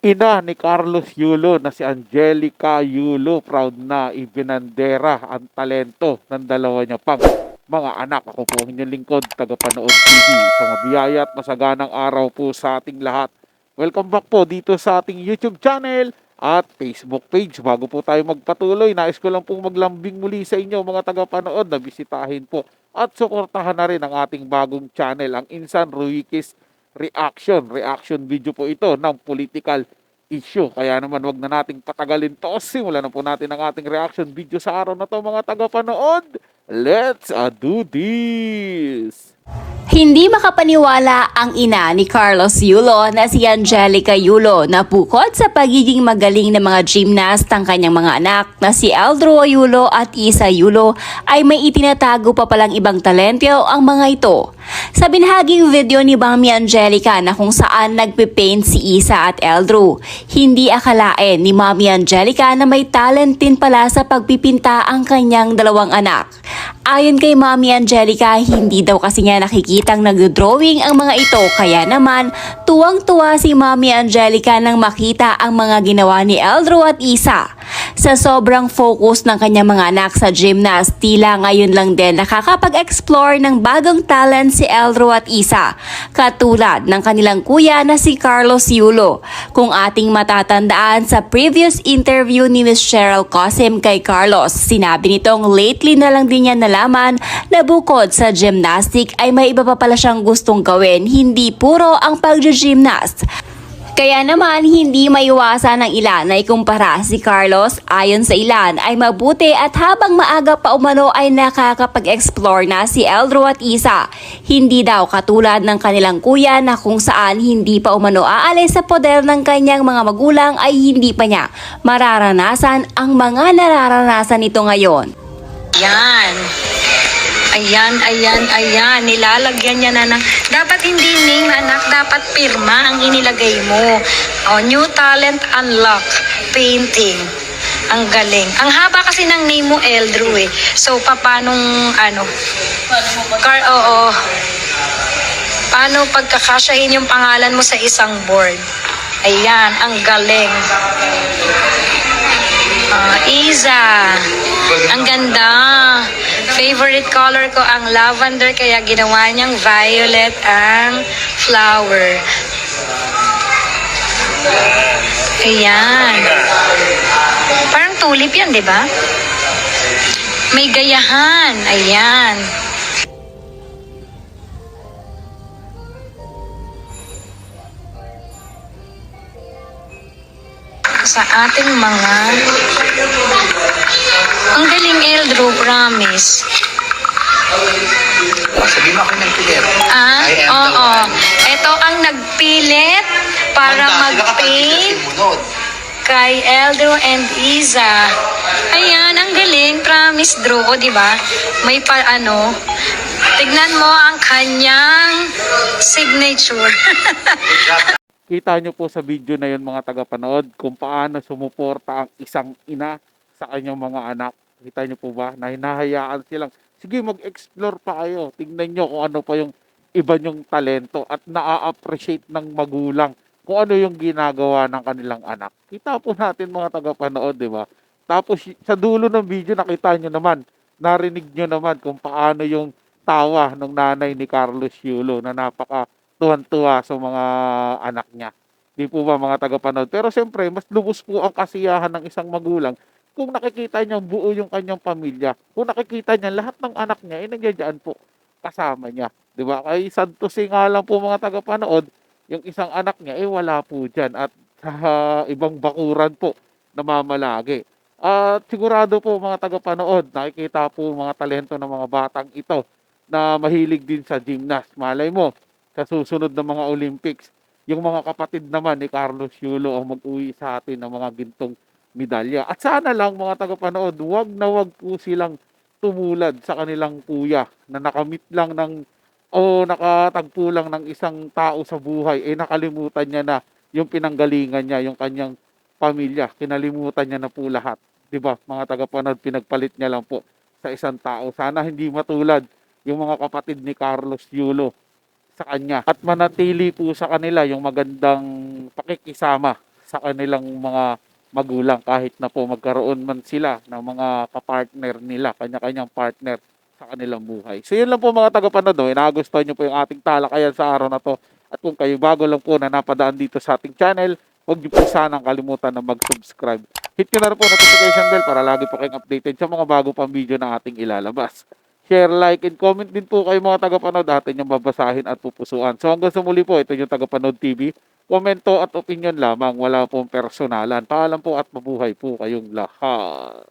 Ina ni Carlos Yulo na si Angelica Yulo, proud na ibinandera ang talento ng dalawa niya pang mga anak. Ako po ang inyong lingkod, tagapanood TV. Sa mabiyaya at masaganang araw po sa ating lahat. Welcome back po dito sa ating YouTube channel at Facebook page. Bago po tayo magpatuloy, nais ko lang pong maglambing muli sa inyo mga tagapanood na bisitahin po at suportahan na rin ang ating bagong channel, ang Insan Ruiquez reaction video po ito ng political issue. Kaya naman wag na nating patagalin to. Simulan na po natin ang ating reaction video sa araw na to mga tagapanood. Let's do this! Hindi makapaniwala ang ina ni Carlos Yulo na si Angelica Yulo na bukod sa pagiging magaling na mga gymnast ang kanyang mga anak na si Eldro Yulo at Isa Yulo ay may itinatago pa palang ibang talento ang mga ito. Sa binahaging video ni Mami Angelica na kung saan nagpipaint si Isa at Eldro, hindi akalain ni Mami Angelica na may talent din pala sa pagpipinta ang kanyang dalawang anak. Ayon kay Mami Angelica, hindi daw kasi niya nakikitang nag-drawing ang mga ito, kaya naman tuwang-tuwa si Mami Angelica nang makita ang mga ginawa ni Eldro at Isa. Sa sobrang focus ng kanyang mga anak sa gymnast, tila ngayon lang din nakakapag-explore ng bagong talent si Eldro at Isa, katulad ng kanilang kuya na si Carlos Yulo. Kung ating matatandaan sa previous interview ni Miss Cheryl Cosim kay Carlos, sinabi nitong lately na lang din niya nalaman na bukod sa gymnastic ay may iba pa pala siyang gustong gawin, hindi puro ang pag-gymnast. Kaya naman hindi maiwasan ng ilan na ikumpara si Carlos ayon sa ilan ay mabuti at habang maaga pa umano ay nakakapag-explore na si Eldro at Isa. Hindi daw katulad ng kanilang kuya na kung saan hindi pa umano aalis sa poder ng kanyang mga magulang ay hindi pa niya mararanasan ang mga nararanasan nito ngayon. Yan. Ayan. Nilalagyan niya na ng... Dapat hindi name, anak. Dapat pirma ang inilagay mo. Oh, new talent unlock. Painting. Ang galing. Ang haba kasi ng name mo, Eldro eh. So, paanong, oo. Paano pagkakasyahin yung pangalan mo sa isang board? Ayan, ang galing. Isa. Ang ganda. Favorite color ko ang lavender kaya ginawa niyang violet ang flower. Ayan. Parang tulip yan, di ba? May gayahan. Ayan. Sa ating mga... Ang galing, Eldro, promise. Sabihin mo ako nagpilit. Oo. Ito ang nagpilit para mag-paint kay Eldro and Isa. Ayan, ang galing, promise, Drew, o, di ba? May tignan mo ang kanyang signature. Kita nyo po sa video na yun mga tagapanood kung paano sumuporta ang isang ina sa kanyang mga anak. Kita nyo po ba na hinahayaan silang, sige mag-explore pa kayo. Tingnan nyo kung ano pa yung iba nyong talento at na-appreciate ng magulang kung ano yung ginagawa ng kanilang anak. Kita po natin mga tagapanood, di ba? Tapos sa dulo ng video nakita nyo naman, narinig nyo naman kung paano yung tawa ng nanay ni Carlos Yulo na napaka tuwan-tuwa sa mga anak niya. Di po ba mga tagapanood? Pero siyempre, mas lubos po ang kasiyahan ng isang magulang kung nakikita niya buo yung kanyang pamilya. Kung nakikita niya lahat ng anak niya ay nandiyan po kasama niya. Di ba? Kay sad to say nga lang po mga tagapanood, yung isang anak niya ay wala po dyan at sa ibang bakuran po namamalagi. At sigurado po mga tagapanood, nakikita po mga talento ng mga batang ito na mahilig din sa gymnast. Malay mo, sa susunod na mga Olympics, yung mga kapatid naman ni Carlos Yulo ang mag-uwi sa atin ng mga gintong medalya. At sana lang mga tagapanood, wag po silang tumulad sa kanilang kuya na nakamit lang nakatagpo lang ng isang tao sa buhay, nakalimutan niya na yung pinanggalingan niya, yung kanyang pamilya. Kinalimutan niya na po lahat. Diba mga tagapanood, pinagpalit niya lang po sa isang tao. Sana hindi matulad yung mga kapatid ni Carlos Yulo sa kanya at manatili po sa kanila yung magandang pakikisama sa kanilang mga magulang kahit na po magkaroon man sila ng mga kapartner nila, kanya-kanyang partner sa kanilang buhay. So yun lang po mga tagapanood, no? Nagustuhan nyo po yung ating talakayan sa araw na to. At kung kayo bago lang po na napadaan dito sa ating channel, huwag nyo po sanang kalimutan na mag-subscribe. Hit nyo na rin po notification bell para lagi po kayong updated sa mga bago pang video na ating ilalabas. Share, like, and comment din po kayo mga tagapanood, atin yung babasahin at pupusuan. So hanggang sa muli po, ito yung Tagapanood TV. Komento at opinion lamang, wala pong personalan. Paalam po at mabuhay po kayong lahat.